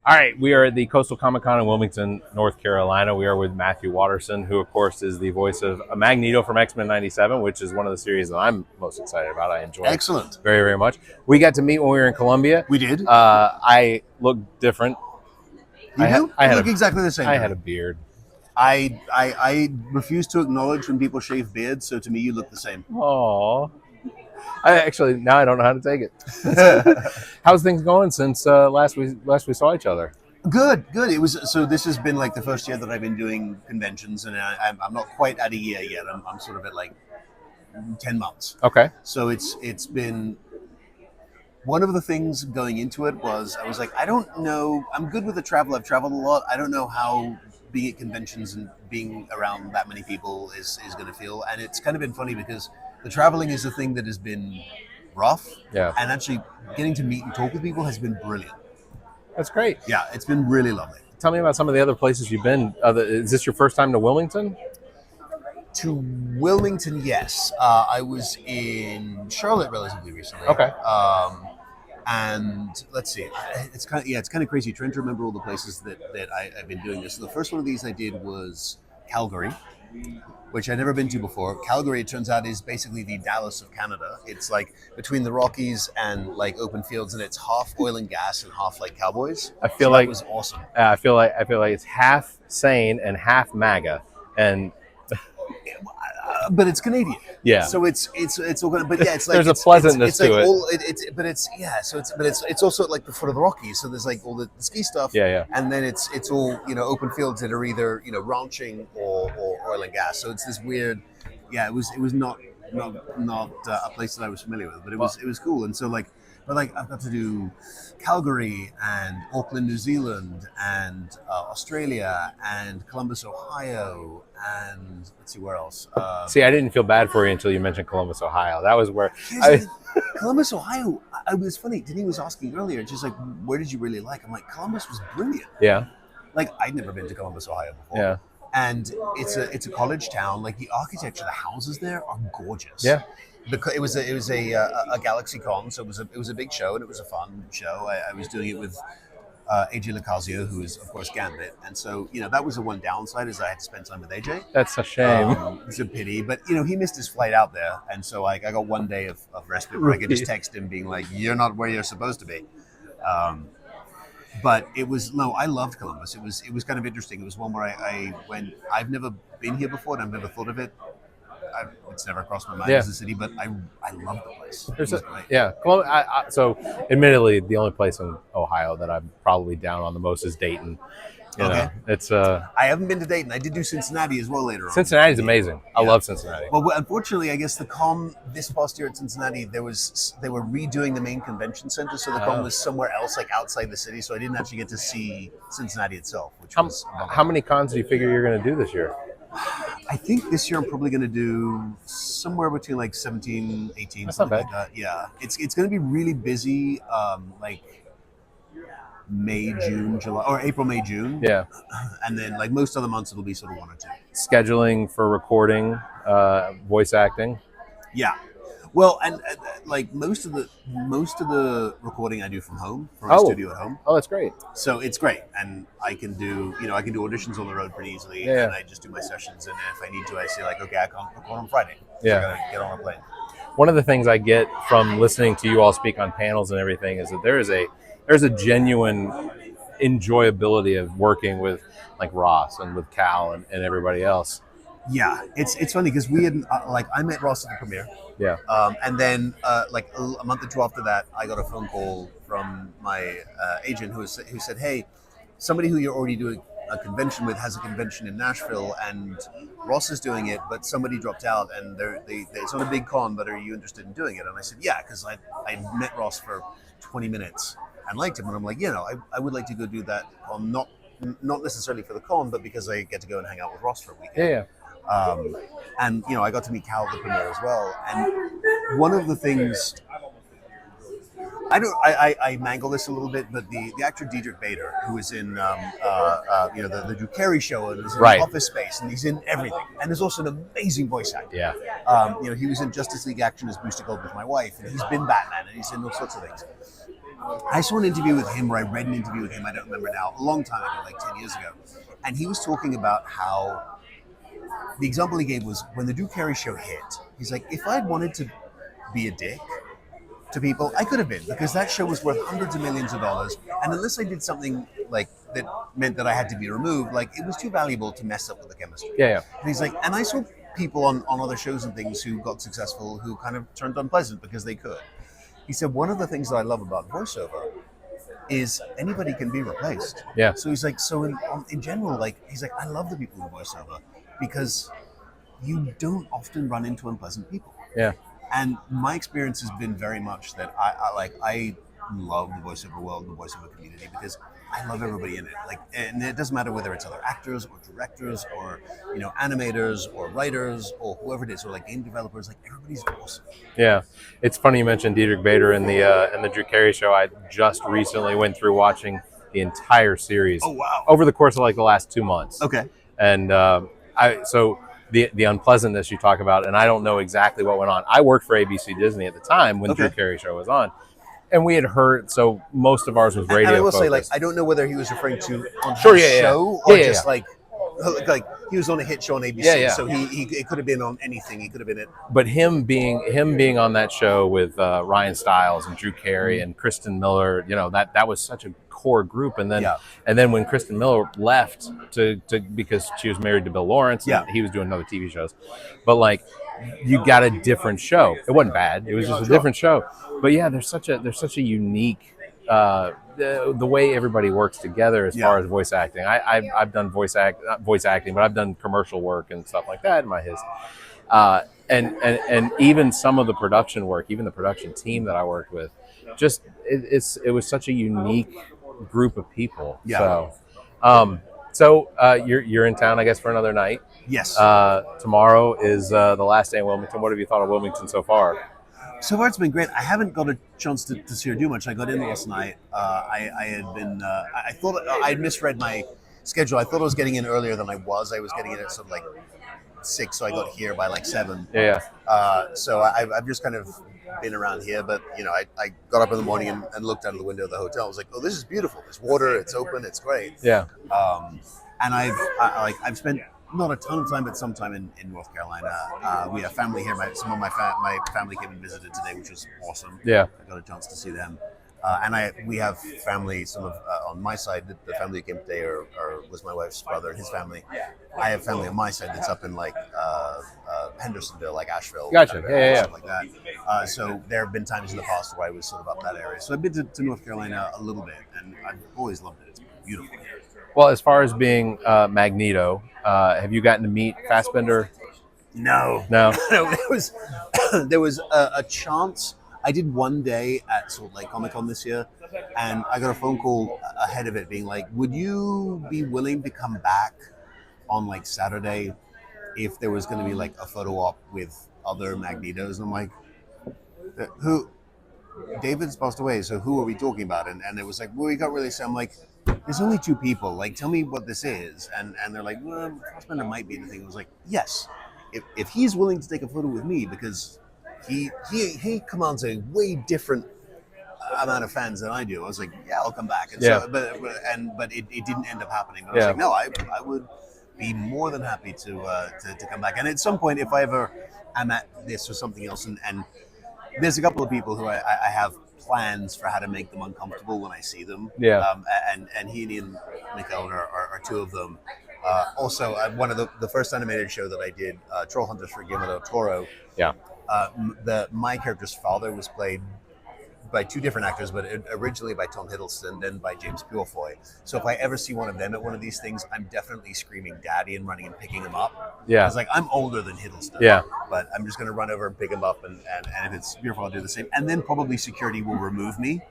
All right, we are at the Coastal Comic Con in Wilmington, North Carolina. We are with Matthew Waterson, who, of course, is the voice of Magneto from X-Men '97, which is one of the series that I'm most excited about. I enjoy Excellent. very, very much. We got to meet when we were in Columbia. We did. I look different. You do? I You had look exactly the same. I had a beard. I refuse to acknowledge when people shave beards, so to me you look the same. Aww. Now I don't know how to take it. How's things going since last we saw each other? Good. It was this has been like the first year that I've been doing conventions, and I'm not quite at a year yet. I'm sort of at like 10 months. Okay. So it's been one of the things going into it was I was like, I don't know. I'm good with the travel. I've traveled a lot. I don't know how being at conventions and being around that many people is going to feel. And it's kind of been funny because the traveling is the thing that has been rough. Yeah. And actually getting to meet and talk with people has been brilliant. That's great. Yeah, it's been really lovely. Tell me about some of the other places you've been. Is this your first time to Wilmington? To Wilmington, yes. I was in Charlotte relatively recently. Okay. And let's see, it's kind of crazy trying to remember all the places that I've been doing this. So the first one of these I did was Calgary, which I'd never been to before. Calgary, it turns out, is basically the Dallas of Canada. It's like between the Rockies and like open fields, and it's half oil and gas and half like cowboys. I feel like it was awesome. I feel like it's half sane and half MAGA, and but it's Canadian. Yeah. So it's all good. But yeah, it's like there's a pleasantness to it. But it's also like the foot of the Rockies. So there's like all the ski stuff. Yeah. And then it's all open fields that are either ranching or oil and gas. So it's this weird. Yeah, it was not a place that I was familiar with, but it was cool. And so I've got to do Calgary and Auckland, New Zealand, and Australia, and Columbus, Ohio, and let's see where else. See, I didn't feel bad for you until you mentioned Columbus, Ohio. That was where Columbus, Ohio. It was funny. Denny was asking earlier, just like, where did you really like? I'm like, Columbus was brilliant. Yeah. Like I'd never been to Columbus, Ohio before. Yeah. And it's a college town. Like the architecture, the houses there are gorgeous. Yeah. It was a Galaxy Con, so it was a big show and it was a fun show. I was doing it with AJ Lacazio, who is of course Gambit, and so that was the one downside is I had to spend time with AJ. That's a shame. It's a pity, but he missed his flight out there, and so I got one day of respite where I could just text him being like, "You're not where you're supposed to be." But I loved Columbus. It was kind of interesting. It was one where I went. I've never been here before, and I've never thought of it. It's never crossed my mind as a city, but I love the place. So, admittedly, the only place in Ohio that I'm probably down on the most is Dayton. Okay. It's I haven't been to Dayton. I did do Cincinnati as well later on. Cincinnati's amazing. I love Cincinnati. Well, unfortunately, I guess the con this past year at Cincinnati, they were redoing the main convention center, so the con was somewhere else, like outside the city. So I didn't actually get to see Cincinnati itself. How many cons do you figure you're going to do this year? I think this year I'm probably going to do somewhere between like 17, 18. That's not bad. Like that. Yeah, it's going to be really busy. Like May, June, July, or April, May, June. Yeah. And then like most other months, it'll be sort of one or two. Scheduling for recording, voice acting. Yeah. Well, and like most of the recording I do from home, from a studio at home. Oh, that's great. So it's great, and I can do auditions on the road pretty easily, Yeah. and I just do my sessions. And if I need to, I say like, okay, I can't record on Friday. Yeah. I gotta get on a plane. One of the things I get from listening to you all speak on panels and everything is that there's a genuine enjoyability of working with like Ross and with Cal and everybody else. Yeah, it's funny because we had I met Ross at the premiere. Yeah. And then like a month or two after that, I got a phone call from my agent who said, "Hey, somebody who you're already doing a convention with has a convention in Nashville, and Ross is doing it, but somebody dropped out, and it's not a big con, but are you interested in doing it?" And I said, "Yeah," because I met Ross for 20 minutes and liked him, and I'm like, I would like to go do that con, not necessarily for the con, but because I get to go and hang out with Ross for a weekend. Yeah. And I got to meet Cal at the premiere as well. And one of the things I mangle this a little bit, but the actor Diedrich Bader, who is in the Drew Carey show and is in Office Space, and he's in everything, and is also an amazing voice actor. Yeah. He was in Justice League Action as Booster Gold with my wife, and he's been Batman, and he's in all sorts of things. I saw an interview with him, or I read an interview with him, I don't remember now, a long time ago, like 10 years ago. And he was talking about how the example he gave was when the Drew Carey show hit, he's like, if I'd wanted to be a dick to people, I could have been, because that show was worth hundreds of millions of dollars. And unless I did something like that meant that I had to be removed, like it was too valuable to mess up with the chemistry. Yeah. And he's like, and I saw people on other shows and things who got successful who kind of turned unpleasant because they could. He said, one of the things that I love about voiceover is anybody can be replaced. Yeah. So he's like, so in general, like, he's like, I love the people who voiceover because you don't often run into unpleasant people. Yeah. And my experience has been very much that I love the voiceover world, the voiceover community, because I love everybody in it. Like, and it doesn't matter whether it's other actors or directors or, you know, animators or writers or whoever it is, or like game developers. Like, everybody's awesome. Yeah, it's funny you mentioned Diedrich Bader in the Drew Carey show. I just recently went through watching the entire series. Oh wow! Over the course of like the last 2 months. Okay. And so the unpleasantness you talk about, and I don't know exactly what went on. I worked for ABC Disney at the time when the Drew Carey show was on. And we had heard, so most of ours was radio. And I will focused. say, like, I don't know whether he was referring to on Sure, his yeah, show or just yeah. like he was on a hit show on ABC. Yeah. So he it could have been on anything. He could have been it. But him being on that show with Ryan Stiles and Drew Carey and Kristen Miller, you know, that was such a core group. And then when Kristen Miller left to because she was married to Bill Lawrence, and he was doing other TV shows, but like, you got a different show. It wasn't bad. It was just a different show. But yeah, there's such a unique the way everybody works together as far as voice acting. I've done voice acting, but I've done commercial work and stuff like that in my history. And even some of the production work, even the production team that I worked with, just it was such a unique group of people. Yeah. So you're in town, I guess, for another night. Yes. Tomorrow is the last day in Wilmington. What have you thought of Wilmington so far? So far, it's been great. I haven't got a chance to see her do much. I got in last night. I had been. I thought I had misread my schedule. I thought I was getting in earlier than I was. I was getting in at sort of like 6, so I got here by like 7. Yeah. So I've just kind of been around here, but you know, I got up in the morning and looked out of the window of the hotel. I was like, oh, this is beautiful. There's water. It's open. It's great. Yeah. And I've spent not a ton of time, but some time in North Carolina. We have family here. Some of my family came and visited today, which was awesome. Yeah. I got a chance to see them. We have family, some of on my side, the family that came today was my wife's brother and his family. I have family on my side that's up in like Hendersonville, like Asheville. Gotcha. Stuff like that. So there have been times in the past where I was sort of up that area. So I've been to North Carolina a little bit, and I've always loved it. It's beautiful. Well, as far as being Magneto, have you gotten to meet Fassbender? No. No. No, there was a chance. I did one day at Salt Lake Comic Con this year, and I got a phone call ahead of it being like, would you be willing to come back on like Saturday if there was going to be like a photo op with other Magnetos? And I'm like, who? David's passed away, so who are we talking about? And it was like, well, we got really. So I'm like, there's only 2 people. Like, tell me what this is. And they're like, well, Fassbender might be the thing. I was like, yes, if he's willing to take a photo with me, because he commands a way different amount of fans than I do. I was like, yeah, I'll come back. And so, but it didn't end up happening. But I was like, no, I would be more than happy to come back. And at some point, if I ever am at this or something else, and there's a couple of people who I have plans for how to make them uncomfortable when I see them. Yeah. And he and Ian McKellen are 2 of them. Also, one of the first animated show that I did, Troll Hunters for Guillermo del Toro. Yeah. My character's father was played by 2 different actors, but originally by Tom Hiddleston, then by James Purefoy. So if I ever see one of them at one of these things, I'm definitely screaming "Daddy" and running and picking him up. Yeah. It's like, I'm older than Hiddleston. Yeah. But I'm just going to run over and pick him up, and if it's Purefoy, I'll do the same. And then probably security will remove me,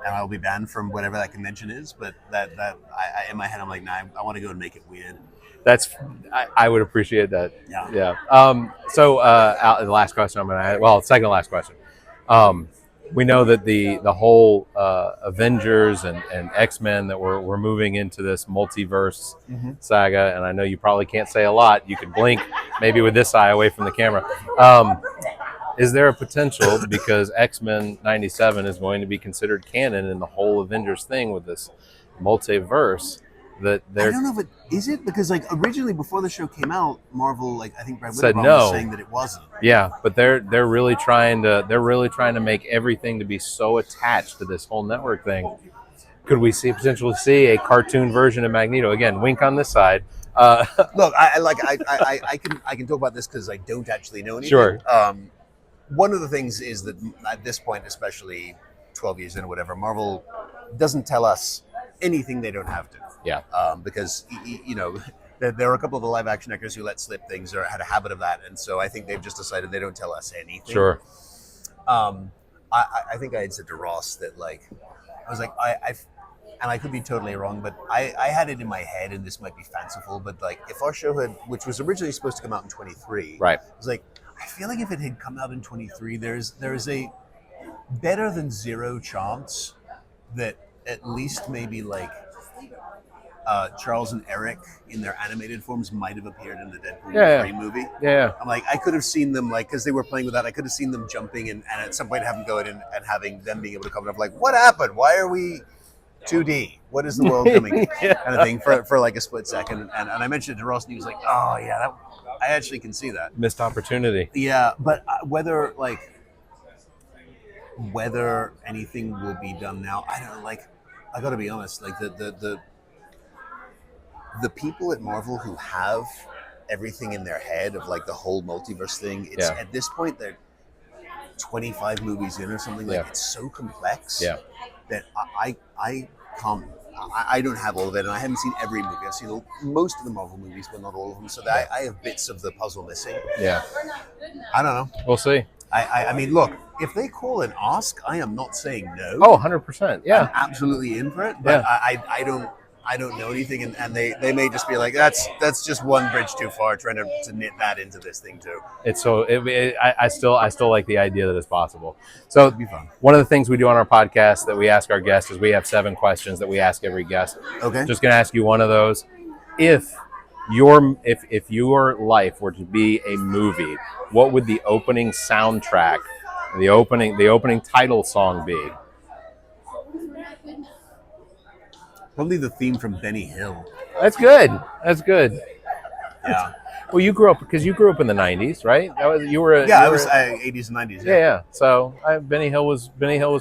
and I'll be banned from whatever that convention is. But that I in my head, I'm like, nah, I want to go and make it weird. I would appreciate that. Yeah. Yeah. So the last question I'm going to ask, well, second to last question. We know that the whole Avengers and X-Men, that we're moving into this multiverse saga, and I know you probably can't say a lot. You could blink maybe with this eye away from the camera. is there a potential, because X-Men 97 is going to be considered canon in the whole Avengers thing with this multiverse, that I they're don't know if it is it because like originally before the show came out, Marvel, like I think Brad Said Whittenbrough no. was saying that it wasn't. yeah, but they're really trying to make everything to be so attached to this whole network thing. Could we potentially see a cartoon version of Magneto? Again, wink on this side. Look, I can talk about this because I don't actually know anything. Sure. One of the things is that at this point, especially 12 years in or whatever, Marvel doesn't tell us anything they don't have to. Yeah. Because you know, there are a couple of the live action actors who let slip things or had a habit of that, and so I think they've just decided they don't tell us anything. Sure. I think I had said to Ross that like I was like and I could be totally wrong, but I had it in my head, and this might be fanciful, but like if our show had, which was originally supposed to come out in 23, Right. I was like, I feel like if it had come out in 23, there's a better than zero chance that at least maybe like Charles and Eric in their animated forms might have appeared in the Deadpool 3 movie. Yeah. I'm like, I could have seen them, like, because they were playing with that, I could have seen them jumping and at some point having going and having them being able to come up like, what happened? Why are we 2D? What is the world coming? Yeah. Kind of thing for like a split second. And I mentioned it to Ross and he was like, oh yeah, I actually can see that. Missed opportunity. Yeah, but whether anything will be done now, I don't know, like, I gotta be honest, like the people at Marvel who have everything in their head of like the whole multiverse thing, it's at this point they're 25 movies in or something, like it's so complex that I can't, I don't have all of it, and I haven't seen every movie. I've seen most of the Marvel movies, but not all of them, so that I have bits of the puzzle missing. Yeah. I don't know. We'll see. I mean, look, if they call and ask, I am not saying no. Oh, 100%. Yeah. I'm absolutely in for it, but I don't know anything, and they may just be like, that's just one bridge too far, trying to knit that into this thing too. It's so I still like the idea that it's possible. So It'd be fun. one of the things we do on our podcast that we ask our guests is we have 7 questions that we ask every guest. Okay. Just gonna ask you one of those. If your life were to be a movie, what would the opening soundtrack, the opening title song be? Probably the theme from Benny Hill. That's good. That's good. Yeah. Well, you grew up in the 90s, right? That was I was 80s and 90s. Yeah. So Benny Hill was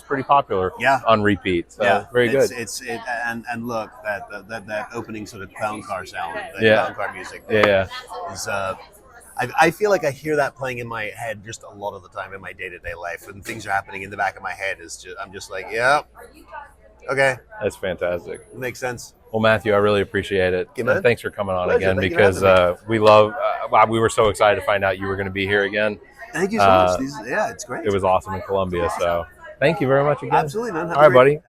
pretty popular. Yeah. On repeat. So very good. And look, that opening sort of clown car sound, clown car music. Yeah. Is I feel like I hear that playing in my head just a lot of the time in my day-to-day life, when things are happening in the back of my head. I'm just like, yeah. Okay. That's fantastic. It makes sense. Well, Matthew, I really appreciate it. Okay, man. And thanks for coming on Pleasure. again, Thank you because for having we love. We were so excited to find out you were going to be here again. Thank you so much. It's great. It was awesome in Columbia. So thank you very much again. Absolutely, man. All right, buddy.